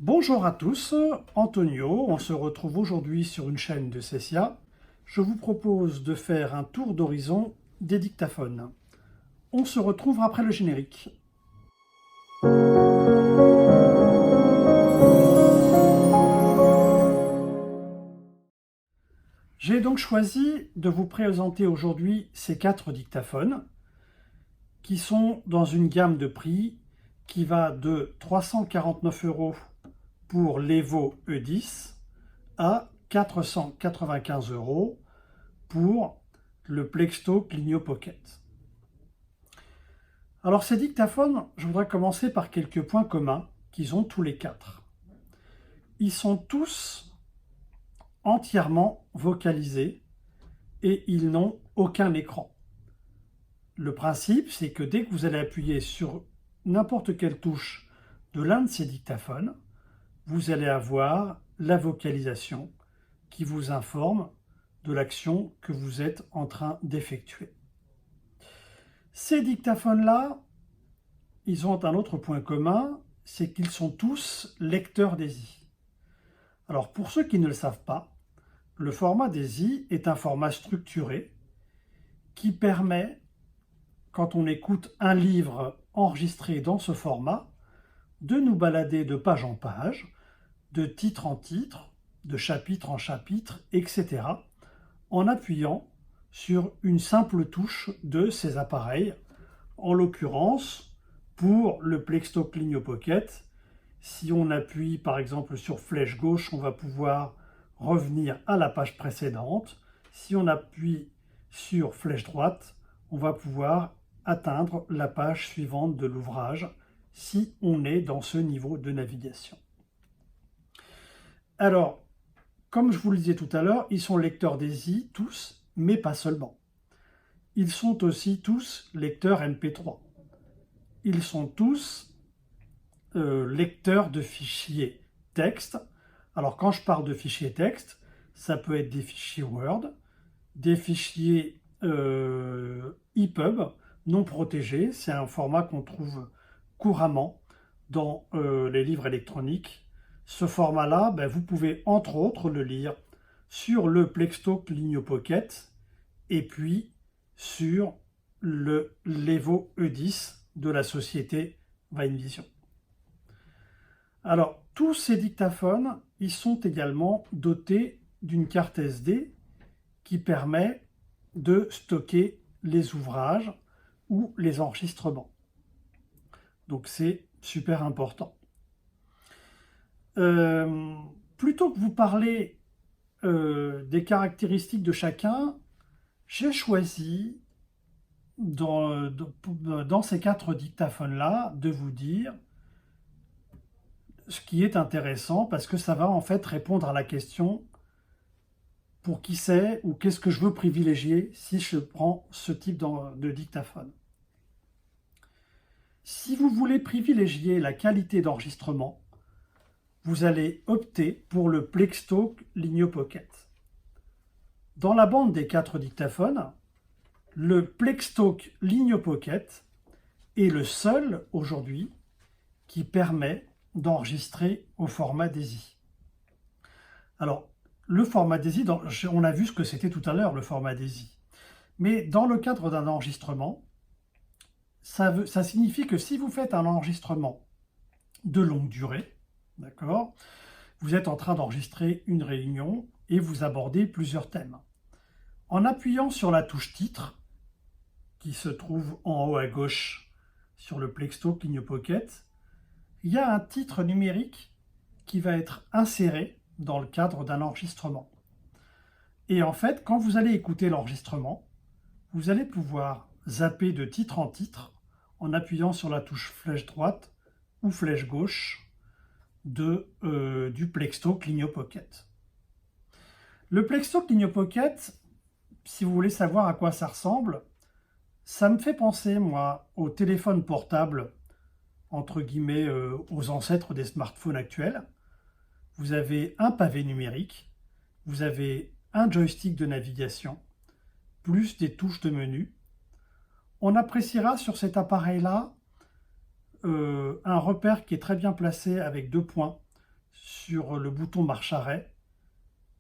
Bonjour à tous, Antonio, on se retrouve aujourd'hui sur une chaîne de Cessia. Je vous propose de faire un tour d'horizon des dictaphones. On se retrouve après le générique. J'ai donc choisi de vous présenter aujourd'hui ces 4 dictaphones qui sont dans une gamme de prix qui va de 349 € pour l'Evo E10 à 495 € pour le Plexto Clignot Pocket. Alors ces dictaphones, je voudrais commencer par quelques points communs qu'ils ont tous les 4. Ils sont tous entièrement vocalisés et ils n'ont aucun écran. Le principe, c'est que dès que vous allez appuyer sur n'importe quelle touche de l'un de ces dictaphones, vous allez avoir la vocalisation qui vous informe de l'action que vous êtes en train d'effectuer. Ces dictaphones-là, ils ont un autre point commun, c'est qu'ils sont tous lecteurs DAISY. Alors pour ceux qui ne le savent pas, le format DAISY est un format structuré qui permet, quand on écoute un livre enregistré dans ce format, de nous balader de page en page, de titre en titre, de chapitre en chapitre, etc., en appuyant sur une simple touche de ces appareils. En l'occurrence, pour le Plexto Clignot Pocket, si on appuie par exemple sur flèche gauche, on va pouvoir revenir à la page précédente. Si on appuie sur flèche droite, on va pouvoir atteindre la page suivante de l'ouvrage si on est dans ce niveau de navigation. Alors, comme je vous le disais tout à l'heure, ils sont lecteurs DAISY tous, mais pas seulement. Ils sont aussi tous lecteurs MP3. Ils sont tous lecteurs de fichiers texte. Alors quand je parle de fichiers texte, ça peut être des fichiers Word, des fichiers EPUB non protégés. C'est un format qu'on trouve couramment dans les livres électroniques. Ce format-là, vous pouvez entre autres le lire sur le Plexto Clignot Pocket et puis sur le l'Evo E10 de la société Vinevision. Alors, tous ces dictaphones, ils sont également dotés d'une carte SD qui permet de stocker les ouvrages ou les enregistrements. Donc c'est super important. Plutôt que vous parler des caractéristiques de chacun, j'ai choisi dans ces 4 dictaphones-là de vous dire ce qui est intéressant parce que ça va en fait répondre à la question pour qui c'est ou qu'est-ce que je veux privilégier si je prends ce type de dictaphone. Si vous voulez privilégier la qualité d'enregistrement, vous allez opter pour le Plexto Clignot Pocket. Dans la bande des 4 dictaphones, le Plexto Clignot Pocket est le seul aujourd'hui qui permet d'enregistrer au format DAISY. Alors, le format DAISY, on a vu ce que c'était tout à l'heure, le format DAISY. Mais dans le cadre d'un enregistrement, ça signifie que si vous faites un enregistrement de longue durée, d'accord, vous êtes en train d'enregistrer une réunion et vous abordez plusieurs thèmes. En appuyant sur la touche titre, qui se trouve en haut à gauche sur le Plexto Clignot Pocket, il y a un titre numérique qui va être inséré dans le cadre d'un enregistrement. Et en fait, quand vous allez écouter l'enregistrement, vous allez pouvoir zapper de titre en titre en appuyant sur la touche flèche droite ou flèche gauche du Plexto Clignot Pocket. Le Plexto Clignot Pocket, si vous voulez savoir à quoi ça ressemble, ça me fait penser, moi, au téléphone portable, entre guillemets, aux ancêtres des smartphones actuels. Vous avez un pavé numérique, vous avez un joystick de navigation, plus des touches de menu. On appréciera sur cet appareil-là un repère qui est très bien placé avec 2 points sur le bouton marche arrêt.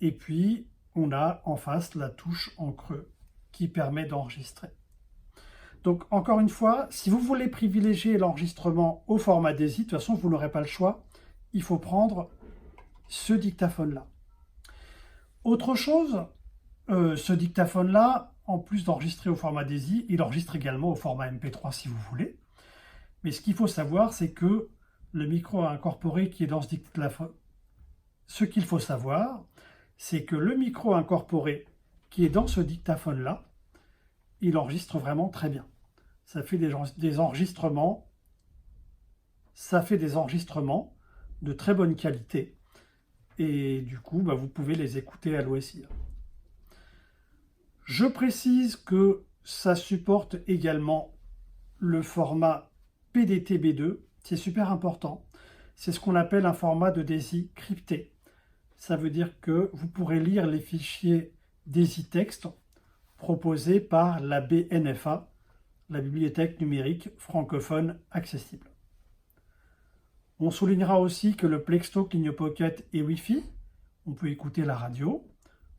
Et puis, on a en face la touche en creux qui permet d'enregistrer. Donc, encore une fois, si vous voulez privilégier l'enregistrement au format DAISY, de toute façon, vous n'aurez pas le choix. Il faut prendre ce dictaphone-là. Autre chose, ce dictaphone-là, en plus d'enregistrer au format DAISY, il enregistre également au format MP3 si vous voulez. Mais ce qu'il faut savoir, c'est que le micro incorporé qui est dans ce dictaphone, ce qu'il faut savoir, c'est que le micro incorporé qui est dans ce dictaphone-là, il enregistre vraiment très bien. Ça fait des enregistrements de très bonne qualité. Et du coup, vous pouvez les écouter à loisir. Je précise que ça supporte également le format PDT-B2. C'est super important. C'est ce qu'on appelle un format de DAISY crypté. Ça veut dire que vous pourrez lire les fichiers DAISY texte proposés par la BNFA, la Bibliothèque numérique francophone accessible. On soulignera aussi que le Plextalk Ligne Pocket est Wi-Fi. On peut écouter la radio,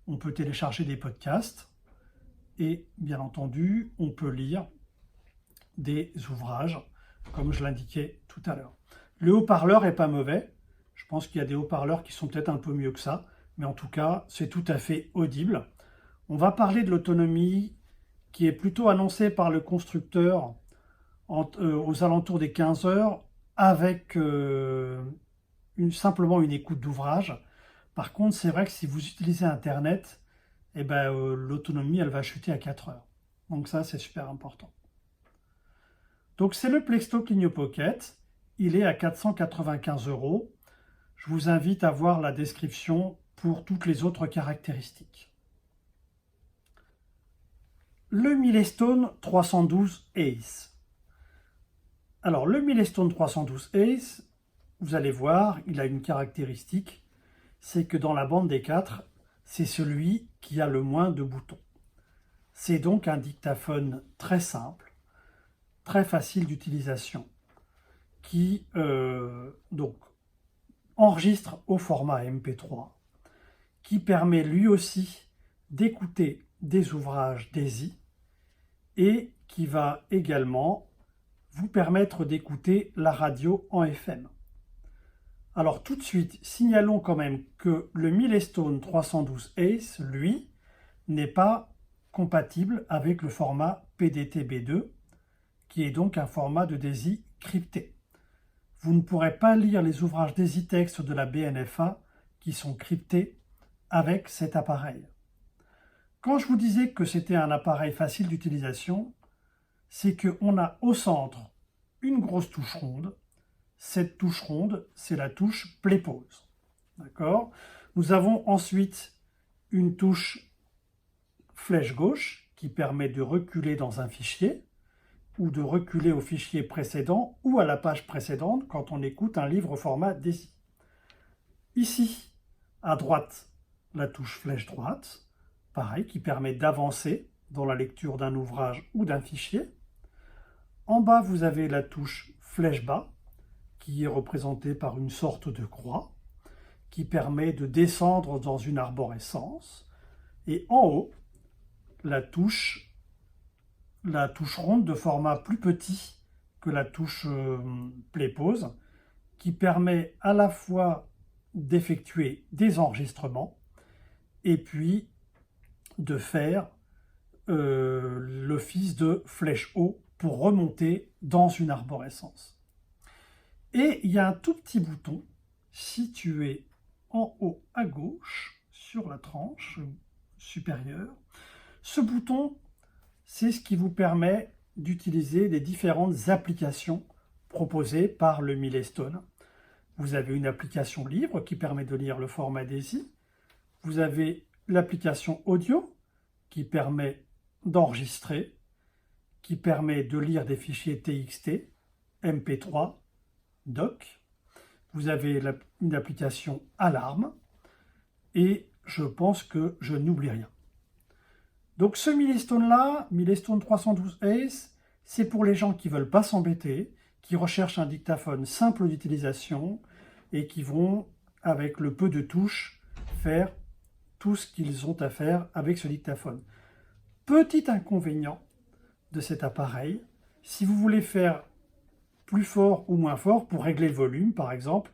on peut télécharger des podcasts et bien entendu, on peut lire des ouvrages, comme je l'indiquais tout à l'heure. Le haut-parleur n'est pas mauvais. Je pense qu'il y a des haut-parleurs qui sont peut-être un peu mieux que ça, mais en tout cas, c'est tout à fait audible. On va parler de l'autonomie qui est plutôt annoncée par le constructeur aux alentours des 15 heures avec simplement une écoute d'ouvrage. Par contre, c'est vrai que si vous utilisez Internet, l'autonomie, elle va chuter à 4 heures. Donc ça, c'est super important. Donc c'est le Plextalk Ligne Pocket. Il est à 495 €. Je vous invite à voir la description pour toutes les autres caractéristiques. Le Milestone 312 Ace. Alors, le Milestone 312 Ace, vous allez voir, il a une caractéristique, c'est que dans la bande des 4, c'est celui qui a le moins de boutons. C'est donc un dictaphone très simple, très facile d'utilisation, qui donc enregistre au format MP3, qui permet lui aussi d'écouter des ouvrages DAISY et qui va également vous permettre d'écouter la radio en FM. Alors tout de suite, signalons quand même que le Milestone 312 Ace, lui, n'est pas compatible avec le format PDT-B2, qui est donc un format de DAISY crypté. Vous ne pourrez pas lire les ouvrages DAISY texte de la BNFA qui sont cryptés avec cet appareil. Quand je vous disais que c'était un appareil facile d'utilisation, c'est qu'on a au centre une grosse touche ronde. Cette touche ronde, c'est la touche Play-Pause. D'accord ? Nous avons ensuite une touche flèche gauche qui permet de reculer dans un fichier ou de reculer au fichier précédent ou à la page précédente quand on écoute un livre au format DAISY. Ici, à droite, la touche flèche droite, pareil, qui permet d'avancer dans la lecture d'un ouvrage ou d'un fichier. En bas, vous avez la touche flèche bas, qui est représentée par une sorte de croix, qui permet de descendre dans une arborescence. Et en haut, la touche ronde de format plus petit que la touche Play-Pause, qui permet à la fois d'effectuer des enregistrements et puis de faire l'office de flèche haut pour remonter dans une arborescence. Et il y a un tout petit bouton situé en haut à gauche sur la tranche supérieure. Ce bouton, c'est ce qui vous permet d'utiliser les différentes applications proposées par le Milestone. Vous avez une application livre qui permet de lire le format DAISY. Vous avez l'application audio qui permet d'enregistrer, qui permet de lire des fichiers TXT, MP3, doc. Vous avez une application alarme et je pense que je n'oublie rien. Donc ce Milestone-là, Milestone 312 Ace, c'est pour les gens qui ne veulent pas s'embêter, qui recherchent un dictaphone simple d'utilisation et qui vont avec le peu de touches, faire tout ce qu'ils ont à faire avec ce dictaphone. Petit inconvénient de cet appareil, si vous voulez faire plus fort ou moins fort pour régler le volume, par exemple,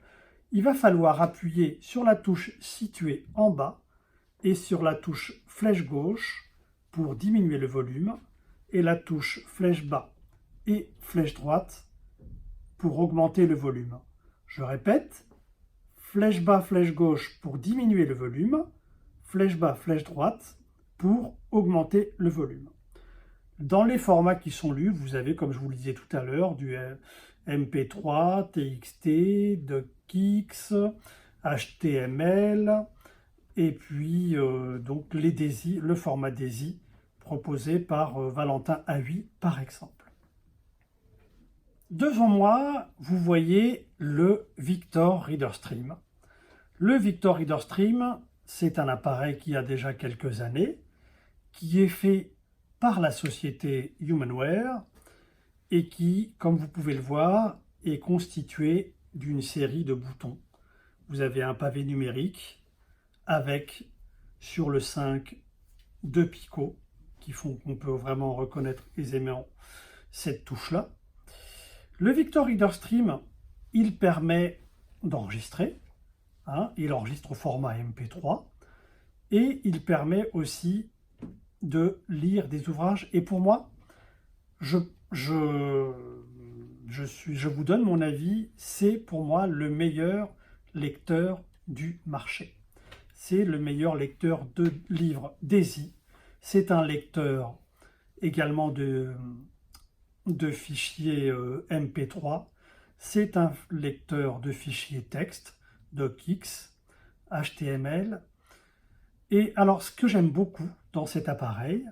il va falloir appuyer sur la touche située en bas et sur la touche flèche gauche pour diminuer le volume et la touche flèche bas et flèche droite pour augmenter le volume. Je répète, flèche bas, flèche gauche pour diminuer le volume, flèche bas, flèche droite pour augmenter le volume. Dans les formats qui sont lus, vous avez, comme je vous le disais tout à l'heure, du MP3, TXT, DocX, HTML, et puis donc les DAISY, le format DAISY proposé par Valentin Haüy par exemple. Devant moi, vous voyez le Victor Reader Stream. Le Victor Reader Stream, c'est un appareil qui a déjà quelques années, qui est fait par la société Humanware et qui, comme vous pouvez le voir, est constitué d'une série de boutons. Vous avez un pavé numérique avec, sur le 5, 2 picots qui font qu'on peut vraiment reconnaître aisément cette touche-là. Le Victor Reader Stream, il permet d'enregistrer. Il enregistre au format MP3 et il permet aussi de lire des ouvrages. Et pour moi, je vous donne mon avis, c'est pour moi le meilleur lecteur du marché. C'est le meilleur lecteur de livres DAISY. C'est un lecteur également de fichiers MP3. C'est un lecteur de fichiers texte, DocX, HTML. Et alors, ce que j'aime beaucoup dans cet appareil,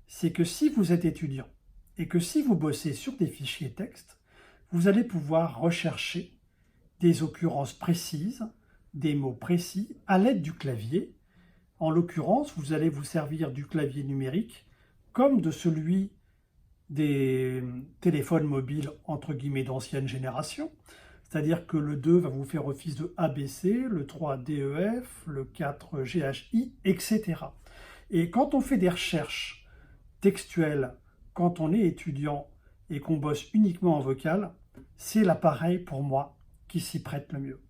c'est que si vous êtes étudiant et que si vous bossez sur des fichiers texte, vous allez pouvoir rechercher des occurrences précises, des mots précis à l'aide du clavier. En l'occurrence, vous allez vous servir du clavier numérique comme de celui des téléphones mobiles entre guillemets d'ancienne génération. C'est-à-dire que le 2 va vous faire office de ABC, le 3 DEF, le 4 GHI, etc. Et quand on fait des recherches textuelles, quand on est étudiant et qu'on bosse uniquement en vocal, c'est l'appareil pour moi qui s'y prête le mieux.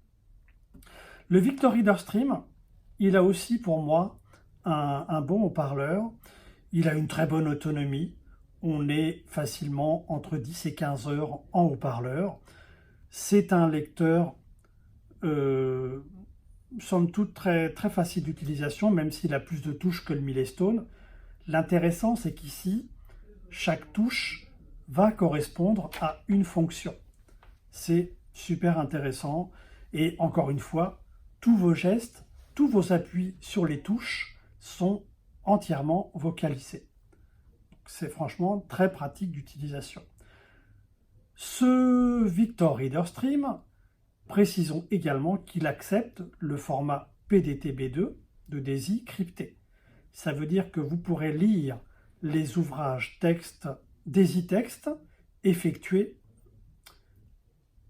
Le Victor Reader Stream, il a aussi pour moi un bon haut-parleur. Il a une très bonne autonomie. On est facilement entre 10 et 15 heures en haut-parleur. C'est un lecteur, somme toute, très, très facile d'utilisation, même s'il a plus de touches que le Milestone. L'intéressant, c'est qu'ici, chaque touche va correspondre à une fonction. C'est super intéressant. Et encore une fois, tous vos gestes, tous vos appuis sur les touches sont entièrement vocalisés. C'est franchement très pratique d'utilisation. Ce Victor Reader Stream, précisons également qu'il accepte le format PDT-B2 de DAISY crypté. Ça veut dire que vous pourrez lire les ouvrages texte DAISY texte effectués.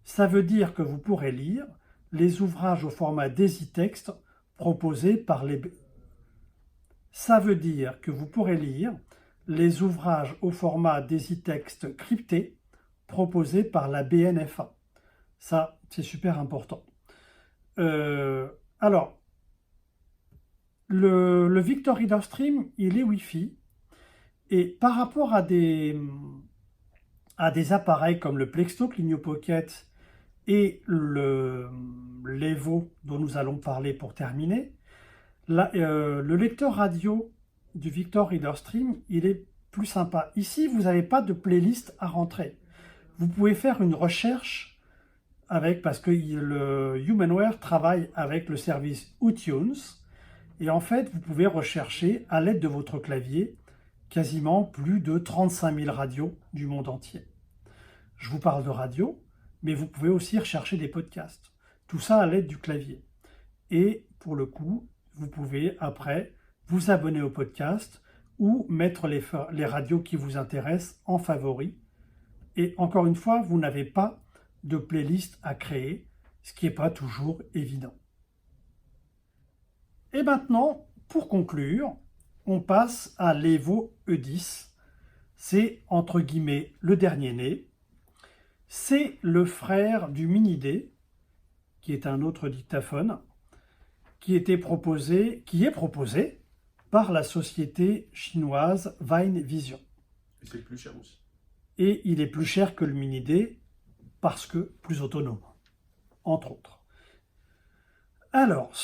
Ça veut dire que vous pourrez lire les ouvrages au format DAISY texte proposés par les... Ça veut dire que vous pourrez lire les ouvrages au format DAISY texte crypté proposés par la BNFA. Ça, c'est super important. Alors, le Victor Reader Stream, il est Wi-Fi. Et par rapport à des appareils comme le Plextalk Lignio Pocket et l'Evo dont nous allons parler pour terminer, le lecteur radio du Victor Reader Stream, il est plus sympa. Ici, vous n'avez pas de playlist à rentrer. Vous pouvez faire une recherche parce que le Humanware travaille avec le service iTunes. Et en fait, vous pouvez rechercher à l'aide de votre clavier quasiment plus de 35 000 radios du monde entier. Je vous parle de radio, mais vous pouvez aussi rechercher des podcasts. Tout ça à l'aide du clavier. Et pour le coup, vous pouvez après vous abonner au podcast ou mettre les radios qui vous intéressent en favoris. Et encore une fois, vous n'avez pas de playlist à créer, ce qui n'est pas toujours évident. Et maintenant, pour conclure, on passe à l'Evo E10. C'est entre guillemets le dernier né. C'est le frère du Mini D, qui est un autre dictaphone, qui est proposé par la société chinoise Vine Vision. Et c'est plus cher aussi. Et il est plus cher que le Mini D parce que plus autonome, entre autres. Alors,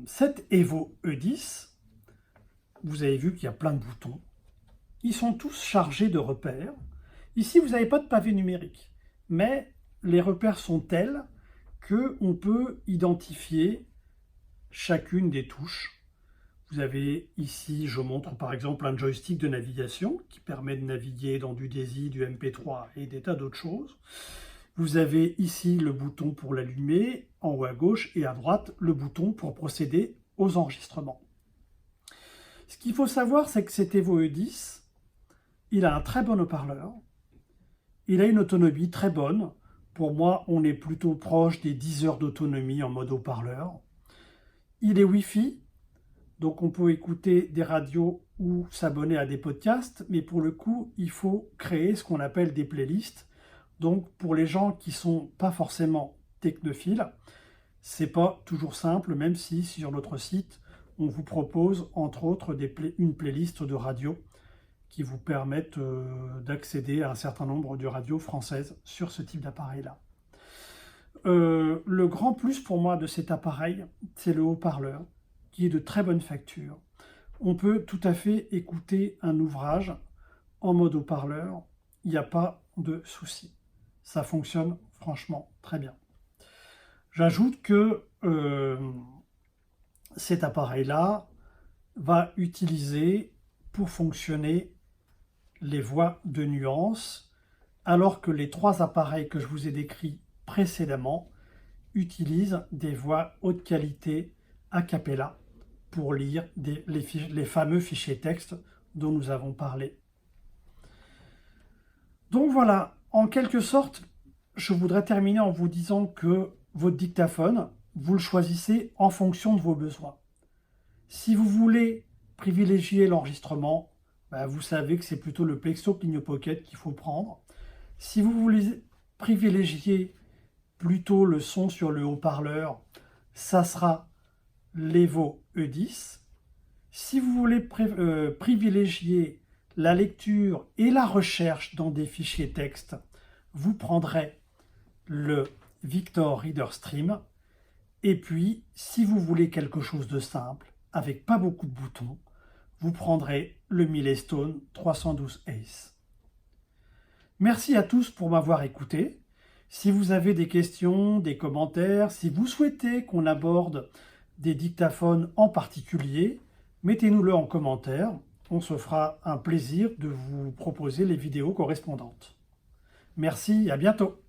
cet Evo E10, vous avez vu qu'il y a plein de boutons. Ils sont tous chargés de repères. Ici, vous n'avez pas de pavé numérique, mais les repères sont tels qu'on peut identifier chacune des touches. Vous avez ici, je montre par exemple un joystick de navigation qui permet de naviguer dans du DAISY, du MP3 et des tas d'autres choses. Vous avez ici le bouton pour l'allumer, en haut à gauche, et à droite, le bouton pour procéder aux enregistrements. Ce qu'il faut savoir, c'est que cet Evo E10, il a un très bon haut-parleur, il a une autonomie très bonne. Pour moi, on est plutôt proche des 10 heures d'autonomie en mode haut-parleur. Il est Wi-Fi, donc on peut écouter des radios ou s'abonner à des podcasts, mais pour le coup, il faut créer ce qu'on appelle des playlists. Donc pour les gens qui ne sont pas forcément technophiles, c'est pas toujours simple, même si sur notre site, on vous propose entre autres une playlist de radios qui vous permettent d'accéder à un certain nombre de radios françaises sur ce type d'appareil-là. Le grand plus pour moi de cet appareil, c'est le haut-parleur, qui est de très bonne facture. On peut tout à fait écouter un ouvrage en mode haut-parleur, il n'y a pas de souci. Ça fonctionne franchement très bien. J'ajoute que cet appareil-là va utiliser pour fonctionner les voix de nuance, alors que les trois appareils que je vous ai décrits précédemment utilisent des voix haute qualité a cappella pour lire les fameux fichiers texte dont nous avons parlé. Donc voilà, en quelque sorte, je voudrais terminer en vous disant que votre dictaphone, vous le choisissez en fonction de vos besoins. Si vous voulez privilégier l'enregistrement, vous savez que c'est plutôt le Plexto Lignio Pocket qu'il faut prendre. Si vous voulez privilégier plutôt le son sur le haut-parleur, ça sera l'Evo E10. Si vous voulez privilégier la lecture et la recherche dans des fichiers texte, vous prendrez le Victor Reader Stream. Et puis, si vous voulez quelque chose de simple, avec pas beaucoup de boutons, vous prendrez le Milestone 312 Ace. Merci à tous pour m'avoir écouté. Si vous avez des questions, des commentaires, si vous souhaitez qu'on aborde des dictaphones en particulier, mettez-nous-le en commentaire. On se fera un plaisir de vous proposer les vidéos correspondantes. Merci, à bientôt.